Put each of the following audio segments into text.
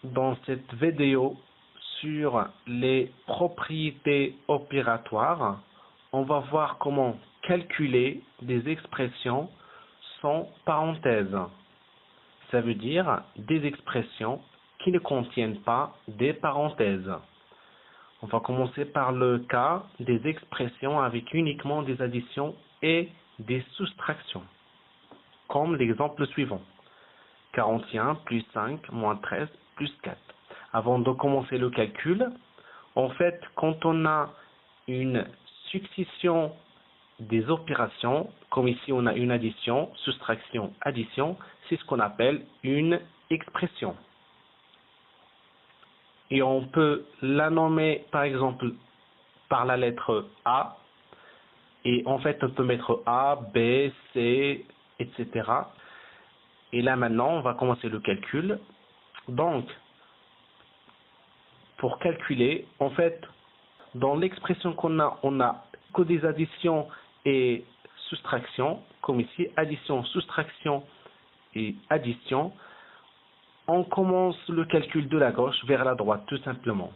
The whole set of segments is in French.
dans cette vidéo sur les propriétés opératoires, on va voir comment calculer des expressions sans parenthèse. Ça veut dire des expressions qui ne contiennent pas des parenthèses. On va commencer par le cas des expressions avec uniquement des additions et des soustractions, comme l'exemple suivant. 41 plus 5 moins 13 plus 4. Avant de commencer le calcul, en fait, quand on a une succession des opérations, comme ici on a une addition, soustraction, addition, c'est ce qu'on appelle une expression. Et on peut la nommer par exemple par la lettre A, et en fait on peut mettre A, B, C, etc. Et là maintenant on va commencer le calcul. Donc, pour calculer, en fait, dans l'expression qu'on a, on a que des additions et soustractions, comme ici, addition, soustraction et addition. On commence le calcul de la gauche vers la droite, tout simplement.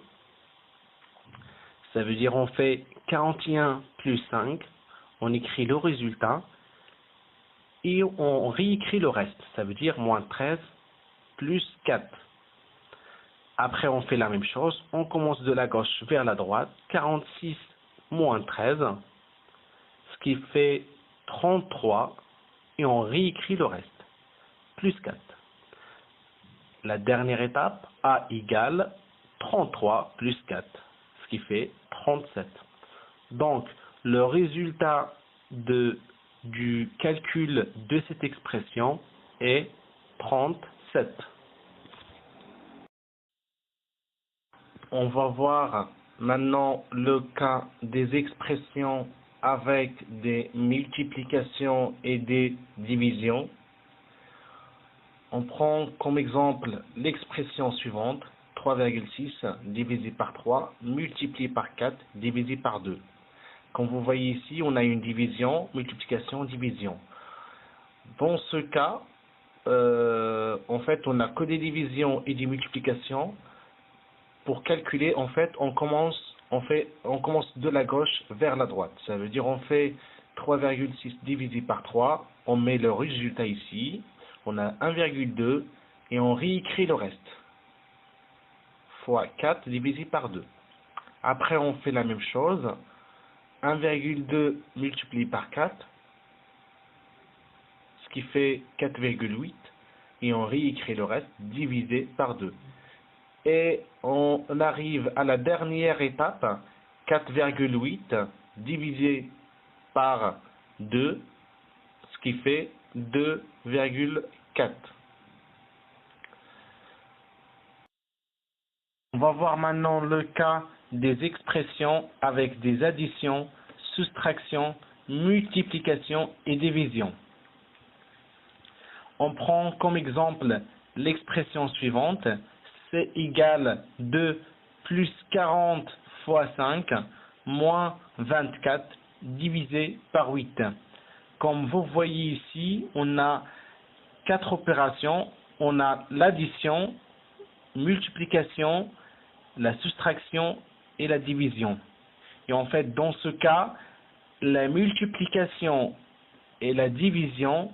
Ça veut dire on fait 41 plus 5, on écrit le résultat et on réécrit le reste. Ça veut dire moins 13 plus 4. Après, on fait la même chose. On commence de la gauche vers la droite. 46 moins 13, ce qui fait 33. Et on réécrit le reste. Plus 4. La dernière étape, A égale 33 plus 4, ce qui fait 37. Donc, le résultat du calcul de cette expression est 37. On va voir maintenant le cas des expressions avec des multiplications et des divisions. On prend comme exemple l'expression suivante, 3,6 divisé par 3, multiplié par 4, divisé par 2. Comme vous voyez ici, on a une division, multiplication, division. Dans ce cas, en fait, on n'a que des divisions et des multiplications. Pour calculer, en fait, on commence de la gauche vers la droite. Ça veut dire on fait 3,6 divisé par 3, on met le résultat ici, on a 1,2 et on réécrit le reste. Fois 4 divisé par 2. Après, on fait la même chose, 1,2 multiplié par 4, ce qui fait 4,8 et on réécrit le reste divisé par 2. Et on arrive à la dernière étape, 4,8 divisé par 2, ce qui fait 2,4. On va voir maintenant le cas des expressions avec des additions, soustractions, multiplications et divisions. On prend comme exemple l'expression suivante. C'est égal 2 plus 40 fois 5 moins 24 divisé par 8. Comme vous voyez ici, on a 4 opérations. On a l'addition, multiplication, la soustraction et la division. Et en fait, dans ce cas, la multiplication et la division,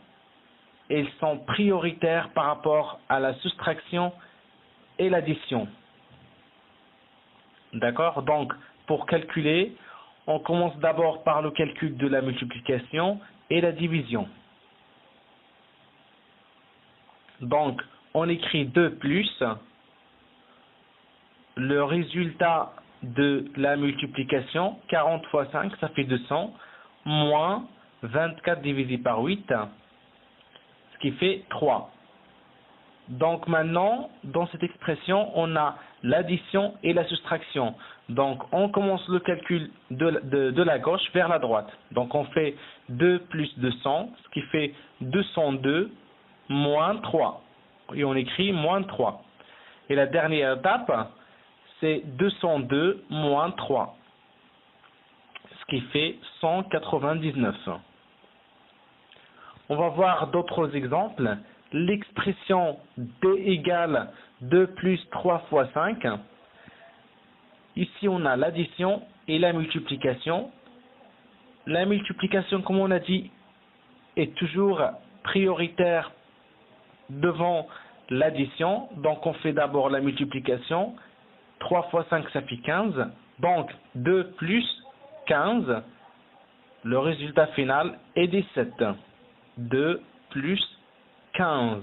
elles sont prioritaires par rapport à la soustraction et l'addition. D'accord? Donc, pour calculer, on commence d'abord par le calcul de la multiplication et la division. Donc, on écrit 2 plus le résultat de la multiplication, 40 fois 5, ça fait 200, moins 24 divisé par 8, ce qui fait 3. Donc maintenant, dans cette expression, on a l'addition et la soustraction. Donc on commence le calcul de la gauche vers la droite. Donc on fait 2 plus 200, ce qui fait 202 moins 3. Et on écrit moins 3. Et la dernière étape, c'est 202 moins 3, ce qui fait 199. On va voir d'autres exemples. L'expression D égale 2 plus 3 fois 5. Ici, on a l'addition et la multiplication. La multiplication, comme on a dit, est toujours prioritaire devant l'addition. Donc, on fait d'abord la multiplication. 3 fois 5, ça fait 15. Donc, 2 plus 15. Le résultat final est 17. 2 plus 15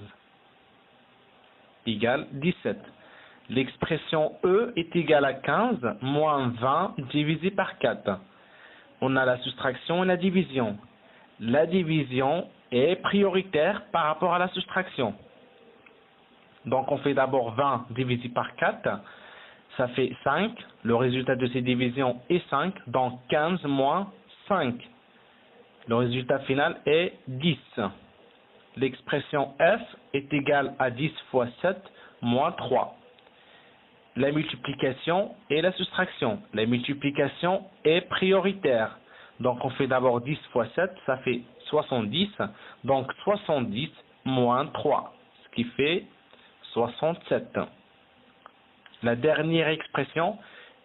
égale 17. L'expression E est égale à 15 moins 20 divisé par 4. On a la soustraction et la division. La division est prioritaire par rapport à la soustraction. Donc on fait d'abord 20 divisé par 4. Ça fait 5. Le résultat de ces divisions est 5. Donc 15 moins 5. Le résultat final est 10. L'expression F est égale à 10 fois 7 moins 3. La multiplication et la soustraction. La multiplication est prioritaire. Donc on fait d'abord 10 fois 7, ça fait 70. Donc 70 moins 3, ce qui fait 67. La dernière expression,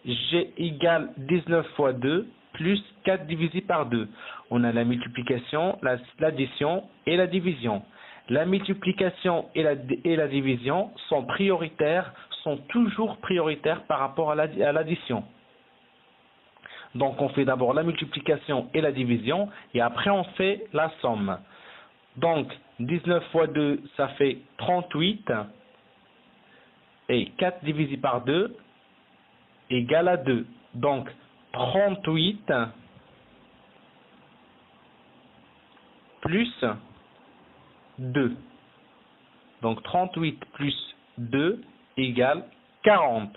G égale 19 fois 2 plus 4 divisé par 2. On a la multiplication, l'addition et la division. La multiplication et la division sont prioritaires, sont toujours prioritaires par rapport à l'addition. Donc on fait d'abord la multiplication et la division et après on fait la somme. Donc 19 fois 2 ça fait 38 et 4 divisé par 2 égale à 2. Donc 38 plus 2. Donc 38 plus 2 égale 40.